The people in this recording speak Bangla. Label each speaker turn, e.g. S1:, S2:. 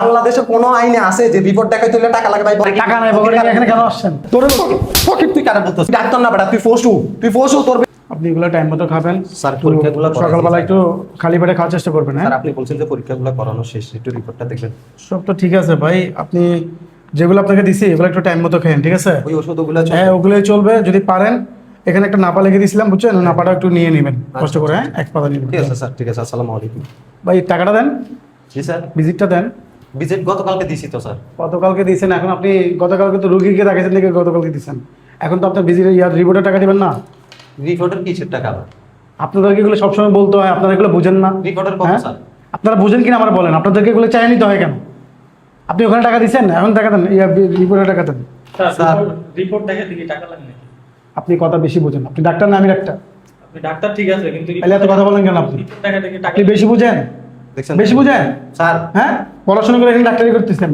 S1: বাংলাদেশে কোনো আইনে আছে যে রিপোর্ট দেখাই তুলে টাকা লাগে ভাই?
S2: টাকা নাই পকেটে নিয়ে এখানে কেন আসছেন?
S1: তোর পকেট তুই কারে বলতেছিস? ডাক্তার না বেটা, তুই ফোসু তোর।
S2: আপনি এগুলো টাইম মতো খাবেন
S1: স্যার, পরীক্ষাগুলো করাইছি,
S2: সকালবেলা
S1: স্যার।
S2: একটু খালি পেটে খাওয়ার চেষ্টা করবেন। হ্যাঁ
S1: স্যার আপনি বলছেন যে পরীক্ষাগুলো করানো শেষ, একটু রিপোর্টটা দেখবেন।
S2: সব তো ঠিক আছে ভাই, আপনি যেগুলো আপনাকে দিছি এগুলো একটু টাইম মতো খেয়েন, ঠিক আছে?
S1: ওই ওষুধগুলো
S2: হ্যাঁ ওগুলোই চলবে, যদি পারেন এখানে একটা নাপা লিখে দিয়েছিলাম বুঝছেন, ওই নাপাটা একটু নিয়ে নেবেন কষ্ট করে। হ্যাঁ এক পাতা নিয়ে
S1: ঠিক
S2: নেবেন।
S1: আছে স্যার, ঠিক আছে। আসসালামু আলাইকুম।
S2: ভাই টাকাটা দেন,
S1: জি স্যার,
S2: ভিজিটটা দেন।
S1: ভিজিট গতকালকে দিছি তো স্যার।
S2: গতকালকে দিয়েছেন, এখন আপনি গতকালকে তো রুগীকে দেখাচ্ছেন দেখে গতকালকে দিয়েছেন, এখন তো আপনার ভিজিটের রিপোর্টের টাকা দিবেন না।
S1: রিপোর্টের কিসের টাকা আবার?
S2: আপনাদেরকে এগুলো সবসময় বলতে হয়, আপনারা এগুলো বুঝেন না।
S1: রিপোর্টের কত
S2: হ্যাঁ?
S1: স্যার?
S2: আপনারা বুঝেন কিনা আমার বলেন, আপনাদেরকে এগুলো চাই নিতে হয় কেন? আপনি ওখানে টাকা দিচ্ছেন, এখন টাকা দেন, রিপোর্টের টাকা দেন।
S1: স্যার,
S3: রিপোর্ট দেখে দিকে টাকা লাগে নাকি?
S2: আপনি কথা বেশি বোঝেন, আপনি ডাক্তার না আমি ডাক্তার,
S3: আপনি ডাক্তার ঠিক আছে, কিন্তু
S2: তাহলে এত কথা বলেন কেন? আপনি
S3: রিপোর্ট দেখে টাকা
S2: আপনি বেশি বুঝেন,
S1: দেখছেন
S2: বেশি বুঝেন।
S1: স্যার?
S2: হ্যাঁ পড়াশোনা করে এখানে ডাক্তারি করতেছেন।